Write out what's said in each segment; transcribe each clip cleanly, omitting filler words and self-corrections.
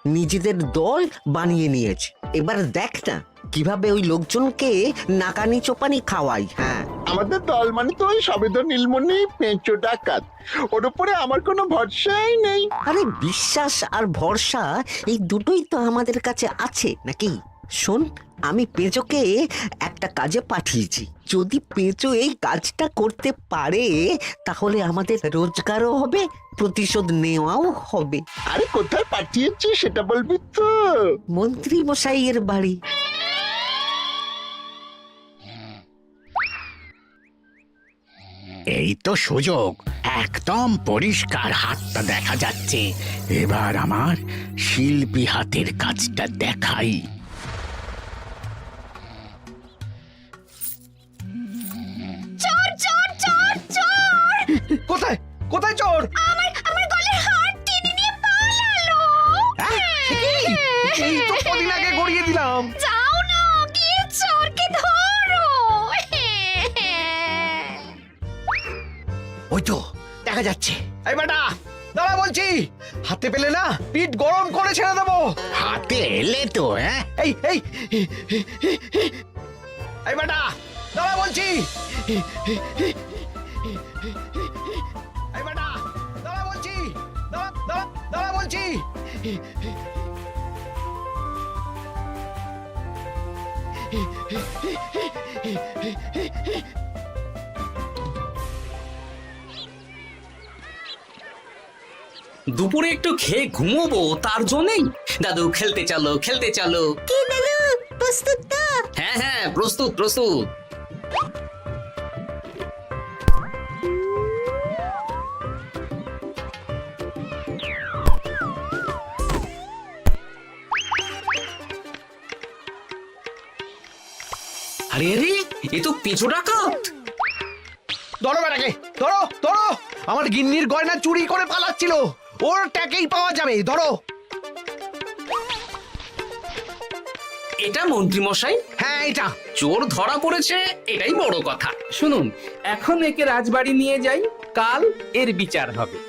নিজেদের দল বানিয়ে নিয়েছে। এবার দেখ না কিভাবে ওই লোকজনকে নাকানি চোপানি খাওয়াই। হ্যাঁ, আমাদের দল মানে তো ওই সবেদ নীলমণি পেঁচো ডাকাত, ওর উপরে আমার কোনো ভরসাই নেই। আরে বিশ্বাস আর ভরসা এই দুটোই তো আমাদের কাছে আছে নাকি? শোন, আমি পেঁচোকে একটা কাজে পাঠিয়েছি। যদি পেঁচো এই কাজটা করতে পারে তাহলে আমাদের রোজগারও হবে, প্রতিশোধ নেওয়াও হবে। আরে কোথায় পাঠিয়েছি সেটা বলবি তো? মন্ত্রী মশাইয়ের বাড়ি। এই তো সুযোগ, একদম পরিষ্কার হাতটা দেখা যাচ্ছে। এবার আমার শিল্পী হাতের কাজটা দেখাই। চোর চোর চোর চোর! কোথায় কোথায় চোর? আমার গলার হার টেনে নিয়ে পালালো। এই তো কদিন আগে গড়িয়ে দিলাম। যাও না, গিয়ে চোরকে ধরো। ওই তো দেখা যাচ্ছে। এই বেটা দাঁড়া বলছি, হাতে পেলে না পিঠ গরম করে ছেড়ে দেবো। হাতে এলে তো এই এই এই বেটা দাঁড়া বলছি। এই বেটা দাঁড়া বলছি, দাঁড়া দাঁড়া দাঁড়া বলছি। দুপুরে একটু খেয়ে ঘুমোবো তার জন্যই। দাদু খেলতে চলো খেলতে চলো। কি দাদু, প্রস্তুত তো? হ্যাঁ হ্যাঁ, প্রস্তুত প্রস্তুত। আরে আরে, এ তো পিছু ডাকাত। ধরো বেটাকে, ধরো ধরো। আমার গিন্নির গয়না চুরি করে পালাচ্ছিল, ওর ট্যাকেই পাওয়া যাবে। ধরো। এটা মন্ত্রী মশাই, হ্যাঁ এটা। চোর ধরা পড়েছে, এটাই বড় কথা। শুনুন, এখন একে রাজবাড়ি নিয়ে যাই, কাল এর বিচার হবে।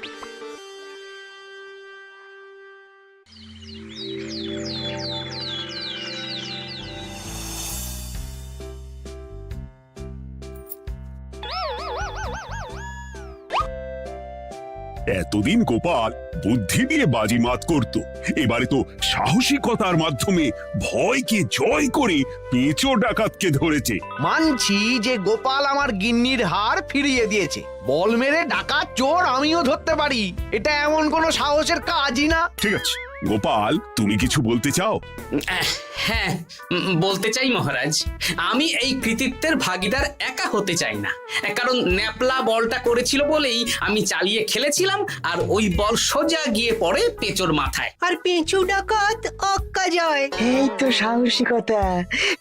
এতদিন গোপাল বুদ্ধি দিয়ে বাজিমাত করত, এবারে তো সাহসিকতার মাধ্যমে ভয়কে জয় করে পেঁচো ডাকাতকে ধরেছে। মানছি যে গোপাল আমার গিন্নির হার ফিরিয়ে দিয়েছে। বল মেরে ডাকাত চোর আমিও ধরতে পারি, এটা এমন কোনো সাহসের কাজই না। ঠিক আছে গোপাল, তুমি কিছু বলতে চাও? হ্যাঁ, বলতে চাই মহারাজ, আমি এই কৃতিত্বের ভাগিদার একা হতে চাই না। কারণ ন্যাপলা বলটা করেছিল বলেই আমি চালিয়ে খেলেছিলাম, আর ওই বল সোজা গিয়ে পড়ে পেঁচোর মাথায়। আর পেঁচু ডাকাত অক্কা যায়। এই তো সাহসিকতা,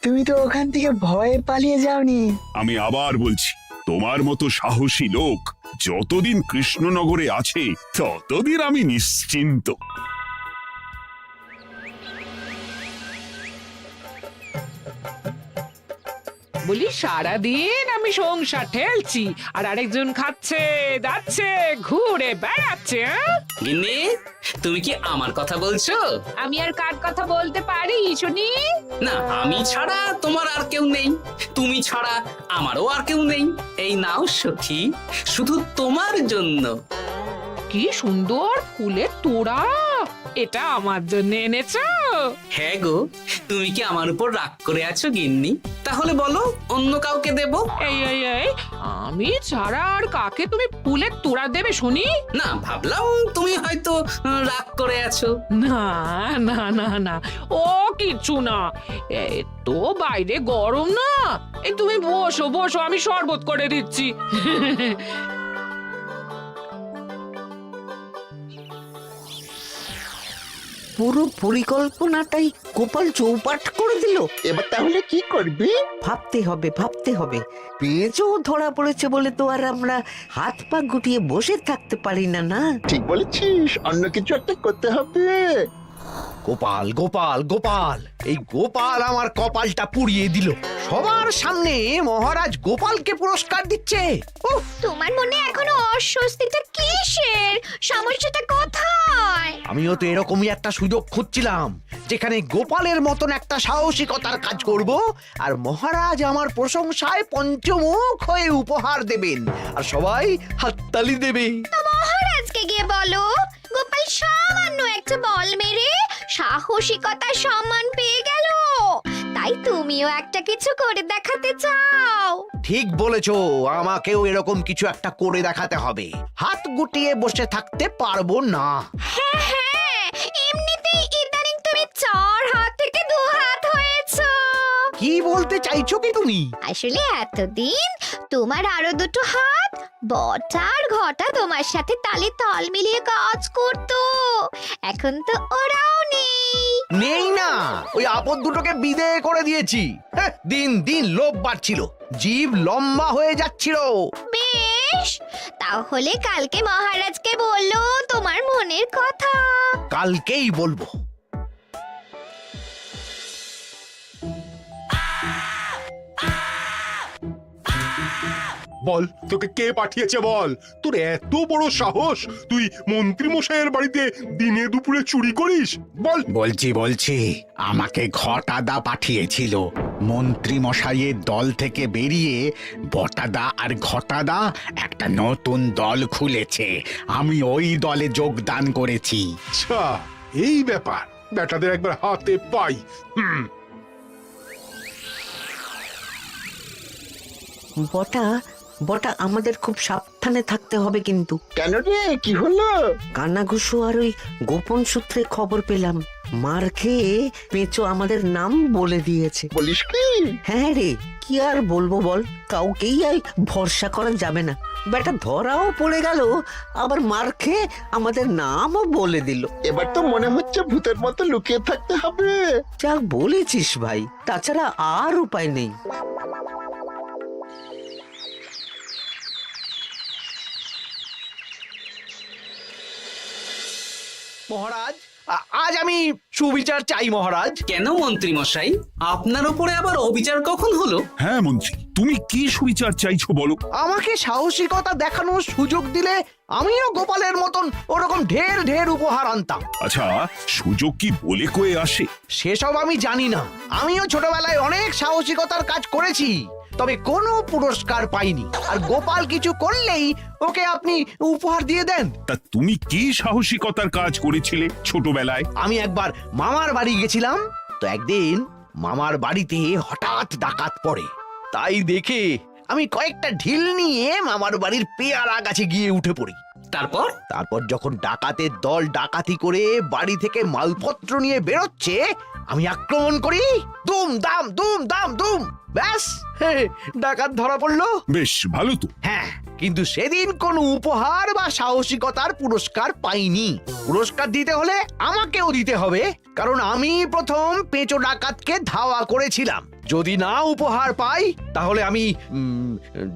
তুমি তো ওখান থেকে ভয়ে পালিয়ে যাওনি। আমি আবার বলছি, তোমার মতো সাহসী লোক যতদিন কৃষ্ণনগরে আছে ততদিন আমি নিশ্চিন্ত। বলি সারাদিন আমি সংসার ঠেলছি আর আরেকজন খাচ্ছে যাচ্ছে ঘুরে বেড়াচ্ছে। গিন্নি, তুমি কি আমার কথা বলছো? আমি আর কার কথা বলতে পারি শুনি? না, আমি ছাড়া তোমার আর কেউ নেই, তুমি ছাড়া আমারও আর কেউ নেই। এই নাও সখী, শুধু তোমার জন্য। কি সুন্দর ফুলের তোড়া, এটা আমার জন্য এনেছো? হ্যাঁ গো, তুমি কি আমার উপর রাগ করে আছো গিন্নি? তাহলে বলো, অন্য কাউকে দেব? এই এই এই, আমি ছাড়া আর কাকে তুমি ফুলের তোড়া দেবে শুনি? না, ভাবলাম তুমি হয়তো রাগ করে আছো। না না না না, ও কিচ্ছু না। এই তো বাইরে গরম না, এই তুমি বসো বসো, আমি শরবত করে দিচ্ছি। পুরো পরিকল্পনাটাই গোপাল চৌপাট করে দিল। এবার তাহলে কি করবি? ভাবতে হবে ভাবতে হবে। পেঁচো ধরা পড়েছে বলে তো আর আমরা হাত পা গুটিয়ে বসে থাকতে পারি না। না, ঠিক বলেছিস, অন্য কিছু একটা করতে হবে। গোপাল গোপাল গোপাল, এই গোপাল আমার কপালটা পুড়িয়ে দিল। সবার সামনে মহারাজ গোপালকে পুরস্কার দিচ্ছে। উফ, তোমার মনে এখনো অস্বস্তিটা কিসের? সমস্যাটা কোথায়? আমিও তো এরকমই একটা সুযোগ খুঁজছিলাম, যেখানে গোপালের মতন একটা সাহসিকতার কাজ করব, আর মহারাজ আমার প্রশংসায় পঞ্চমুখ হয়ে উপহার দেবেন, আর সবাই হাততালি দেবে। তো মহারাজকে গিয়ে বলো, গোপাল সামান্য একটা বল মেরে সাহসিকতার সম্মান পেয়ে গেল, তাই তুমিও একটা কিছু করে দেখাতে চাও। ঠিক বলেছো, আমাকেও এরকম কিছু একটা করে দেখাতে হবে। হাত গুটিয়ে বসে থাকতে পারবো না। হ্যাঁ হ্যাঁ, এমনিতেই ইদানিং তুমি 4 হাত থেকে 2 হাত হয়েছো। কি বলতে চাইছো কি তুমি? আসলে এতদিন তোমার আরো 2টো হাত বটা আর ঘটা তোমার সাথে তালে তাল মিলিয়ে কাজ করতো, এখন তো ওরাও নেই। নেই না, ওই আপদ দুটোকে বিদেয় করে দিয়েছি। হ্যাঁ, দিন দিন লোভ বাড়ছিল, জীব লম্বা হয়ে যাচ্ছিল। বেশ, তাহলে কালকে মহারাজকে বললো তোমার মনের কথা। কালকেই বলবো। বল, তোকে কে পাঠিয়েছে বল? তোর এত বড় সাহস, তুই মন্ত্রী মশাইয়ের বাড়িতে দিনে দুপুরে চুরি করিস? বল। বলছি আমাকে ঘটাদা পাঠিয়েছিল। মন্ত্রী মশাইয়ের দল থেকে বেরিয়ে বটাদা আর ঘটাদা একটা নতুন দল খুলেছে, আমি ওই দলে যোগদান করেছি। আচ্ছা, এই ব্যাপার। বেটাদের একবার হাতে পাই। বটা বটা আমাদের খুব সাবধানে থাকতে হবে কিন্তু। কেন রে, কি হলো? কানাঘুষো আর ওই গোপন সূত্রে খবর পেলাম, মার খেয়ে পেঁচো আমাদের নাম বলে দিয়েছে। বলিস কি? হ্যাঁ রে, কি আর বলবো বল, কাউকেই আর ভরসা করা যাবে না। বেটা ধরাও পড়ে গেল, আবার মার খেয়ে আমাদের নামও বলে দিল। এবার তো মনে হচ্ছে ভূতের মতো লুকিয়ে থাকতে হবে। যা বলেছিস ভাই, তাছাড়া আর উপায় নেই। মহারাজ, আজ আমি সুবিচার চাই মহারাজ। কেন মন্ত্রী মশাই, আপনার উপরে আবার অবিচার কখন হলো? হ্যাঁ মন্ত্রী, তুমি কি সুবিচার চাইছো বলো? আমাকে সাহসিকতা দেখানোর সুযোগ দিলে আমিও গোপালের মতন ওরকম ঢের ঢের উপহার আনতাম। আচ্ছা, সুযোগ কি বলে কয়ে আসে? সেসব আমি জানি না। আমিও ছোটবেলায় অনেক সাহসিকতার কাজ করেছি, তবে কোনো পুরস্কার পাইনি। আর গোপাল কিছু করলেই ওকে আপনি উপহার দিয়ে দেন। তা তুমি কি সাহসিকতার কাজ করেছিলে ছোটবেলায়? আমি একবার মামার বাড়ি গেছিলাম, তো একদিন মামার বাড়িতে হঠাৎ ডাকাত পড়ে। তাই দেখে আমি কয়েকটা ঢিল নিয়ে মামার বাড়ির পেয়ারা গাছে গিয়ে উঠে পড়ি। তারপর যখন ডাকাতের দল ডাকাতি করে বাড়ি থেকে মালপত্র নিয়ে বেরোচ্ছে, আমি আক্রমণ করি। দুম দাম দুম দাম দুম, ব্যাস, ডাকাত ধরা পড়লো। বেশ ভালো তো। হ্যাঁ, কিন্তু সেদিন কোনো উপহার বা সাহসিকতার পুরস্কার পাইনি। পুরস্কার দিতে হলে আমাকেও দিতে হবে, কারণ আমি প্রথম পেঁচো ডাকাতকে ধাওয়া করেছিলাম। যদি না উপহার পাই তাহলে আমি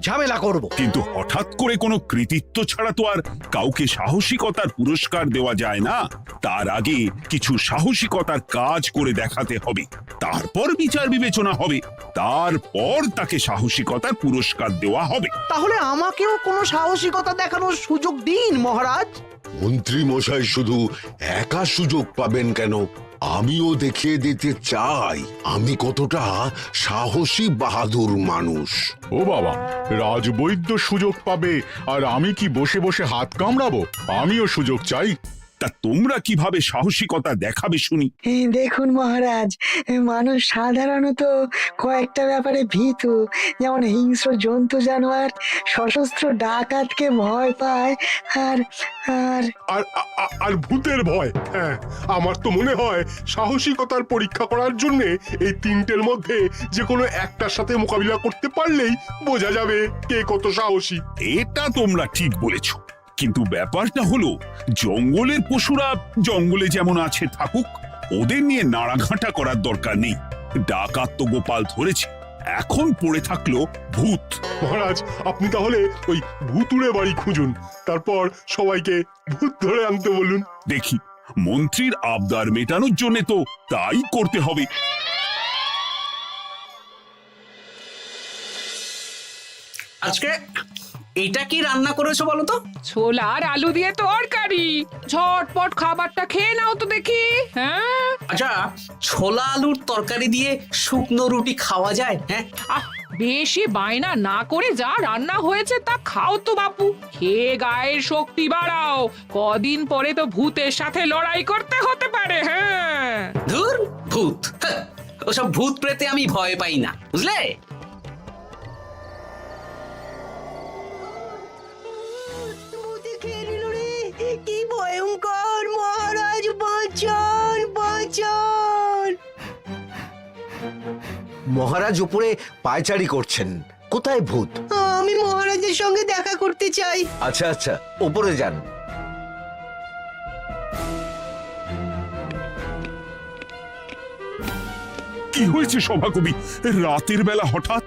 ঝামেলা করব। কিন্তু হঠাৎ করে কোনো কৃতিত্ব ছাড়া তো আর কাউকে সাহসিকতার পুরস্কার দেওয়া যায় না। তার আগে কিছু সাহসিকতার কাজ করে দেখাতে হবে, তারপর বিচার বিবেচনা হবে, তারপর তাকে সাহসিকতার পুরস্কার দেওয়া হবে। তাহলে আমাকেও কোনো সাহসিকতা দেখানোর সুযোগ দিন মহারাজ। মন্ত্রী মশাই শুধু একা সুযোগ পাবেন কেন, আমিও দেখিয়ে দিতে চাই আমি কতটা সাহসী বাহাদুর মানুষ। ও বাবা, রাজবৈদ্য সুযোগ পাবে আর আমি কি বসে বসে হাত কামড়াবো? আমিও সুযোগ চাই। তা তোমরা কিভাবে সাহসিকতা দেখাবে শুনি? দেখুন মহারাজ, মানুষ সাধারণত কয়েকটা ব্যাপারে ভীতু, যেমন হিংস্র জন্তু জানোয়ার, সশস্ত্র ডাকাতকে ভয় পায়, আর আর আর আর ভূতের ভয়। হ্যাঁ, আমার তো মনে হয় সাহসিকতার পরীক্ষা করার জন্য এই তিনটের মধ্যে যে কোনো একটার সাথে মোকাবিলা করতে পারলেই বোঝা যাবে কে কত সাহসী। এটা তোমরা ঠিক বলেছ, কিন্তু ব্যাপারটা হলো জঙ্গলের পশুরা জঙ্গলে যেমন আছে থাকুক, ওদের নিয়ে নাড়াঘাটা করার দরকার নেই। ডাকাত তো গোপাল ধরেছে, এখন পড়ে থাকলো ভূত। মহারাজ, আপনি তাহলে ওই ভূতুড়ে বাড়ি খুঁজুন, তারপর সবাইকে ভূত ধরে আনতে বলুন। দেখি মন্ত্রীর আবদার মেটানোর জন্য তো তাই করতে হবে। আজকে এটা কি রান্না করেছো বলো তো? ছোলা আর আলু দিয়ে তরকারি, ঝটপট খাবারটা খেয়ে নাও তো দেখি। হ্যাঁ, আচ্ছা, ছোলা আলুর তরকারি দিয়ে শুকনো রুটি খাওয়া যায়? হ্যাঁ, আহ বেশি বায়না না করে যা রান্না হয়েছে তা খাও তো বাপু, খেয়ে গায়ের শক্তি বাড়াও। কদিন পরে তো ভূতের সাথে লড়াই করতে হতে পারে। হ্যাঁ, ধুর ভূত, হ্যাঁ, ওসব ভূত প্রেতে আমি ভয় পাই না, বুঝলে? কি ভয়ঙ্কর! মহারাজ বাঁচান, বাঁচান! মহারাজ উপরে পায়চারি করছেন, কোথায় ভূত? আমি মহারাজের সঙ্গে দেখা করতে চাই। আচ্ছা আচ্ছা, উপরে যান। কি হয়েছে সভাকবি? রাতের বেলা হঠাৎ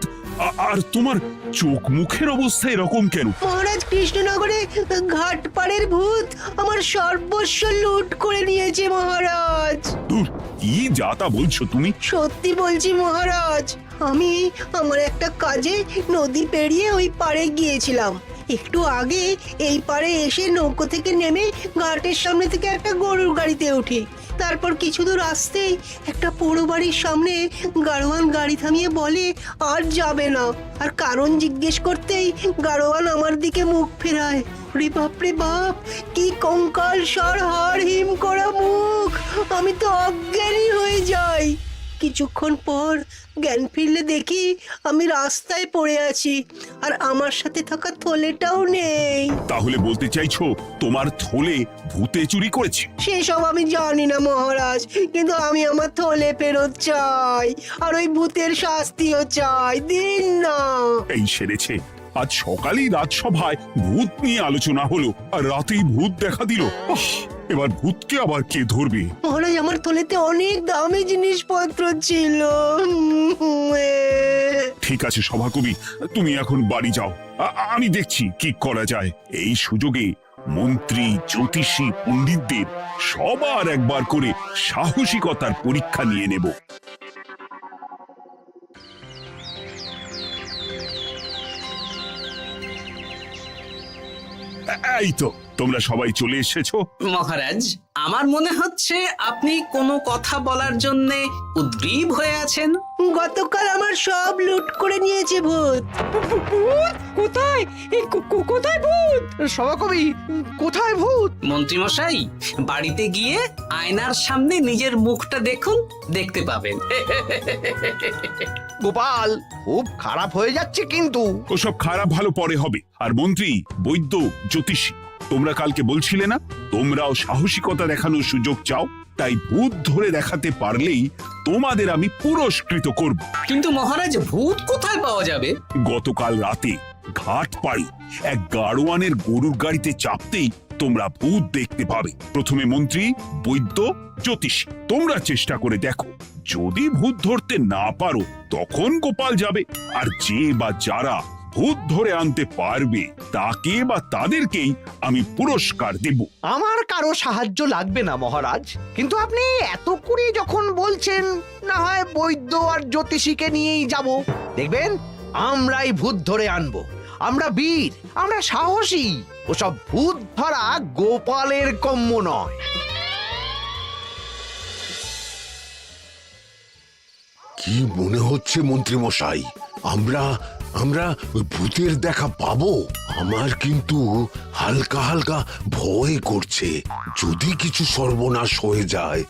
আর তোমার চোখ মুখের অবস্থা এরকম কেন? মহারাজ, কৃষ্ণনগরে ঘাটপাড়ের ভূত আমার সর্বস্ব লুট করে নিয়েছে মহারাজ। দূর, কি যা তা বলছো তুমি? সত্যি বলছি মহারাজ, আমি আমার একটা কাজে নদী পেরিয়ে ওই পাড়ে গিয়েছিলাম। একটু আগে এই পাড়ে এসে নৌকো থেকে নেমে ঘাটের সামনে থেকে একটা গরুর গাড়িতে উঠি। তারপর কিছু দূর আসতেই একটা পোড়ো বাড়ির সামনে গাড়োয়ান গাড়ি থামিয়ে বলে আর যাবে না। আর কারণ জিজ্ঞেস করতেই গাড়োয়ান আমার দিকে মুখ ফেরায়। রে বাপ রে বাপ, কি কঙ্কাল সার হাড় হিম করা মুখ! আমি তো অজ্ঞানী হয়ে যাই। কিছুক্ষণ পর জ্ঞান ফিরলে দেখি আমি রাস্তায় পড়ে আছি, আর আমার সাথে থাকা থলেটাও নেই। তাহলে বলতে চাইছো তোমার থলে ভূতে চুরি করেছে? সেসব আমি জানি না মহারাজ, কিন্তু আমি আমার থলে ফেরত চাই, আর ওই ভূতের শাস্তিও চাই। দিন না। এই সেরেছে, আজ সকালেই রাজসভায় ভূত নিয়ে আলোচনা হলো, আর রাতেই ভূত দেখা দিল। এবার ভূতকে আবার কে ধরবে? মহারাজ, আমার থলেতে অনেক দামি জিনিসপত্র ছিল। ঠিক আছে সভাকবি, তুমি এখন বাড়ি যাও, আমি দেখছি কি করা যায়। এই সুযোগে মন্ত্রী, জ্যোতিষী, পণ্ডিতদের সবার একবার করে সাহসিকতার পরীক্ষা নিয়ে নেব। এই তো তোমরা সবাই চলে এসেছো। মহারাজ, আমার মনে হচ্ছে আপনি কোনো কথা বলার জন্য উদ্গ্রীব হয়ে আছেন। গতকাল আমার সব লুট করে নিয়েছে ভূত। কোথায়? কোথায় ভূত? সভাকবি, কোথায় ভূত? মন্ত্রী মশাই, বাড়িতে গিয়ে আয়নার সামনে নিজের মুখটা দেখুন, দেখতে পাবেন। গোপাল, খুব খারাপ হয়ে যাচ্ছে কিন্তু। ওসব খারাপ ভালো পরে হবে। আর মন্ত্রী, বৈদ্য, জ্যোতিষী, তোমরা কালকে বলছিলে না তোমরাও সাহসিকতা দেখানোর সুযোগ চাও? তাই ভূত ধরে দেখাতে পারলেই তোমাদের আমি পুরস্কৃত করব। কিন্তু মহারাজ, ভূত কোথায় পাওয়া যাবে? গতকাল রাতে ঘাট পাড়ি এক গাড়োয়ানের গরুর গাড়িতে চাপতেই তোমরা ভূত দেখতে পাবে। প্রথমে মন্ত্রী, বৈদ্য, জ্যোতিষী, তোমরা চেষ্টা করে দেখো। যদি ভূত ধরতে না পারো তখন গোপাল যাবে, আর যে বা যারা ভূত ধরে আনতে পারবে তাকে বা তাদেরকেই আমি পুরস্কার দেব। আমার কারো সাহায্য লাগবে না মহারাজ, কিন্তু আপনি এত করে যখন বলছেন, না হয় বৈদ্য আর জ্যোতিষীকে নিয়েই যাব। দেখবেন, আমরাই ভূত ধরে আনবো। আমরা বীর, আমরা সাহসী। ওসব ভূত ধরা গোপালের কম্য নয়। কি মনে হচ্ছে মন্ত্রী মশাই, আমরা আমরা ওই ভূতের দেখা পাবো? আমার কিন্তু হালকা হালকা ভয় করছে, যদি কিছু সর্বনাশ হয়ে যায়।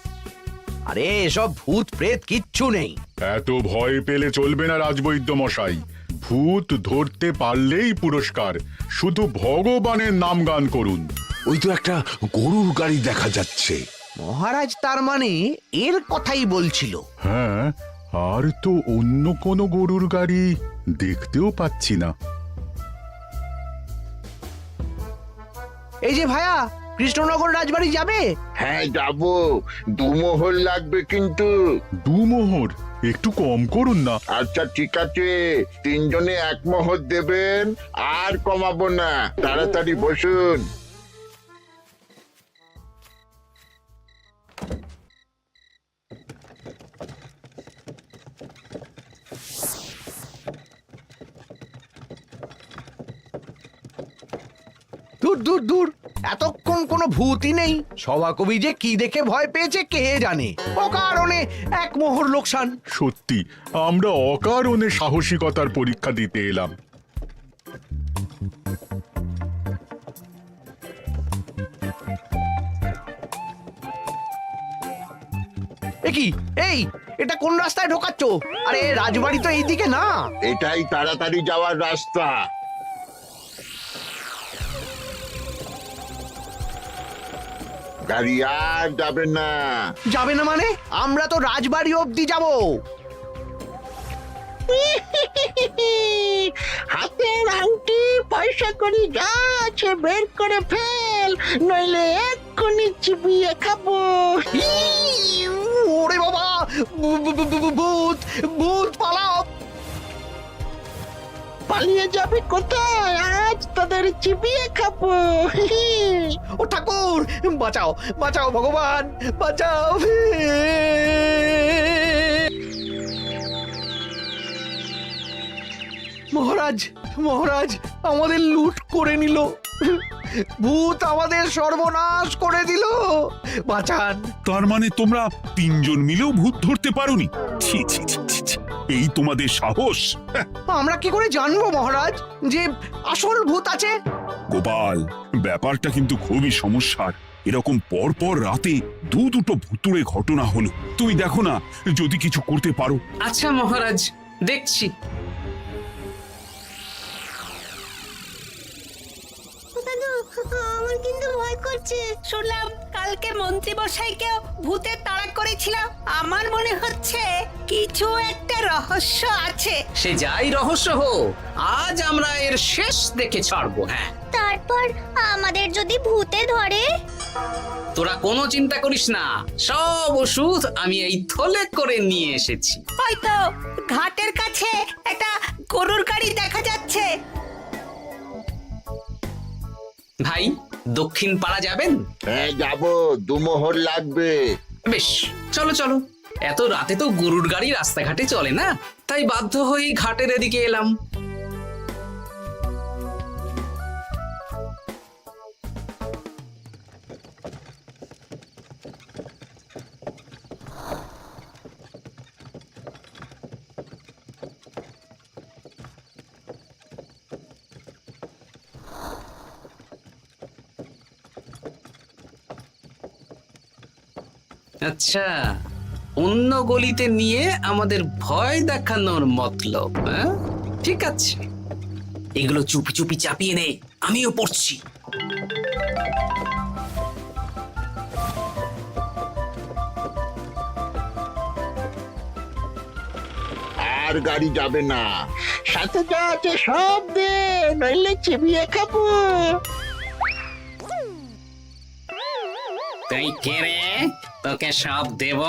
আরে এসব ভূত প্রেত কিচ্ছু নেই। এত ভয় পেলে চলবে না রাজবৈদ্য মশাই। ভূত ধরতে পারলেই পুরস্কার, শুধু ভগবানের নাম গান করুন। ওই তো একটা গরুর গাড়ি দেখা যাচ্ছে। মহারাজ তার মানে এর কথাই বলছিল। হ্যাঁ, আর তো অন্য কোনো গরুর গাড়ি দেখতেও পাচ্ছি না। এই যে ভায়া, কৃষ্ণনগর রাজবাড়ি যাবে? হ্যাঁ যাব, 2 মোহর লাগবে কিন্তু। 2 মোহর একটু কম করুন না। আচ্ছা ঠিক আছে, 3 জনে 1 মোহর দেবেন, আর কমাবো না। তাড়াতাড়ি বসুন। দূর দূর দূর, এতক্ষণ কোনো ভূতই নেই। সভাকবি যে কি দেখে ভয় পেয়েছে কে জানে। অকারণে এক মোহর লোকসান। সত্যি আমরা অকারণে সাহসিকতার পরীক্ষা দিতে এলাম। কি এই, এটা কোন রাস্তায় ঢোকাচ্ছ? আরে রাজবাড়ি তো এইদিকে না। এটাই তাড়াতাড়ি যাওয়ার রাস্তা। গাড়ি আর যাবে না। যাবে না মানে? আমরা তো রাজবাড়ি অবধি যাব। হাতের আংটি পয়সা করি যা আছে বের করে ফেল, নইলে এক্ষুনি চিবিয়ে খাবো। ওরে বাবা, ভূত ভূত, পালাও। পালিয়ে যাবে কোথায়? আজ তাদের চিবিয়ে খাবো। ও ঠাকুর, বাঁচাও বাঁচাও ভগবান, বাঁচাও। মহারাজ মহারাজ, আমাদের লুট করে নিল। ভূত আমাদের সর্বনাশ করে দিল, বাঁচান। তার মানে তোমরা তিনজন মিলেও ভূত ধরতে পারোনি? ছি ছি ছি ছি ছি। এই তোমাদের সাহস! আমরা কি করে জানবো মহারাজ যে আসল ভূত আছে? গোপাল, ব্যাপারটা কিন্তু খুবই সমস্যার। এরকম পর পর রাতে দুটো ভুতুড়ে ঘটনা হলো। তুমি দেখো না যদি কিছু করতে পারো। আচ্ছা মহারাজ, দেখছি। আমার কিন্তু ভয় করছে। শুনলাম কালকে মন্ত্রী মশাইকেও ভূতের তাড়া করেছিল। আমার মনে হচ্ছে কিছু একটা রহস্য আছে। সে যাই রহস্য হোক, আজ আমরা এর শেষ দেখে ছাড়বো। হ্যাঁ, তারপর আমাদের যদি ভূতে ধরে? তোরা কোনো চিন্তা করিস না, সব ওষুধ আমি এই থলে করে নিয়ে এসেছি। হয়তো ঘাটের কাছে একটা গরুর গাড়ি দেখা যাচ্ছে। ভাই, দক্ষিণ পাড়া যাবেন? হ্যাঁ যাবো, 2 মোহর লাগবে। বেশ, চলো চলো। এত রাতে তো গরুর গাড়ি রাস্তাঘাটে চলে না, তাই বাধ্য হয়ে ঘাটের এদিকে এলাম। আচ্ছা, অন্য গলিতে নিয়ে আমাদের ভয় দেখানোর মতলব? হ্যাঁ, ঠিক আছে, এগুলো চুপি চুপি চাপিয়ে নে, আমিও পড়ছি। আর গাড়ি যাবে না। সাথে যা আছে সব দে, নইলে চিবিয়ে খাবো। তুই কে রে? তোকে সব দেব?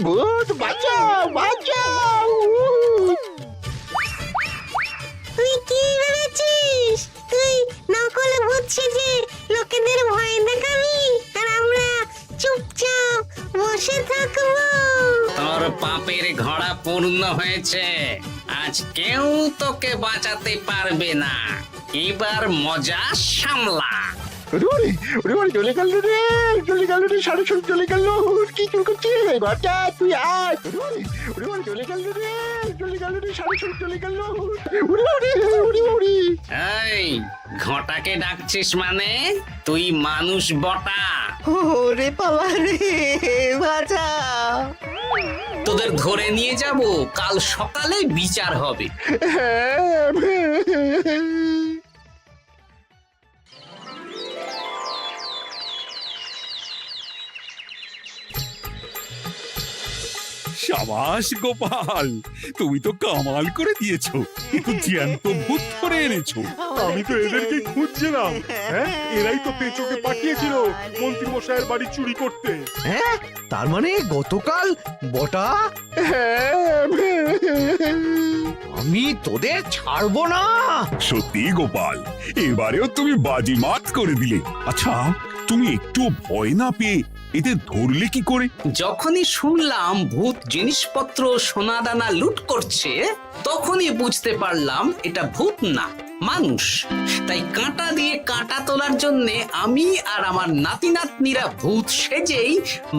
ভূত বাঁচাও বাঁচাও। তুই কি ভেবেছিস? তুই নকল ভূত সেজে লোকেদের ভয় দেখাবি আর আমরা চুপচাপ বসে থাকবো? তোর পাপের ঘোড়া পূর্ণ হয়েছে, আজ কেউ তোকে বাঁচাতে পারবে না। এবার মজা সামলা। চলে গেল রে, চলে গেল রে, সাড়ে ছড়ে চলে গেল। কি চুল করছিস ঘটা? তুই আয়। চলে গেল রে, চলে গেল রে, সাড়ে ছড়ে চলে গেল। এই ঘটাকে ডাকছিস মানে? তুই মানুষ বটা। ওরে বাবা রে, বাঁচাও। তোদের ধরে নিয়ে যাব, কাল সকালে বিচার হবে। সাবাস গোপাল, তুমি তো কামাল করে দিয়েছো। কিন্তু জ্যান্ত ভূত ধরে এনেছো। আমি তো এদেরকে খুঁজছিলাম। হ্যাঁ, এরাই তো পেঁচোকে পাঠিয়েছিল মন্ত্রী মশাইয়ের বাড়ি চুরি করতে। হ্যাঁ, তার মানে গতকাল বটা। আমি তোদের ছাড়বো না। সত্যি গোপাল, এবারেও তুমি বাজিমাত করে দিলে। আচ্ছা, তুমি একটু ভয় না পেয়ে এদের ধরলে কি করে? যখনই শুনলাম ভূত জিনিসপত্র সোনাদানা লুট করছে, তখনই বুঝতে পারলাম এটা ভূত না, মানুষ। তাই কাঁটা দিয়ে কাঁটা তোলার জন্য আমি আর আমার নাতি নাতনিরা ভূত সেজেই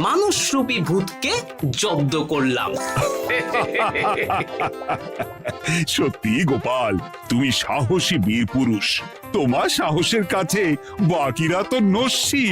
মানুষরূপী ভূতকে জব্দ করলাম। সত্যি গোপাল, তুমি সাহসী বীর পুরুষ। তোমার সাহসের কাছে বাকিরা তো নস্যি।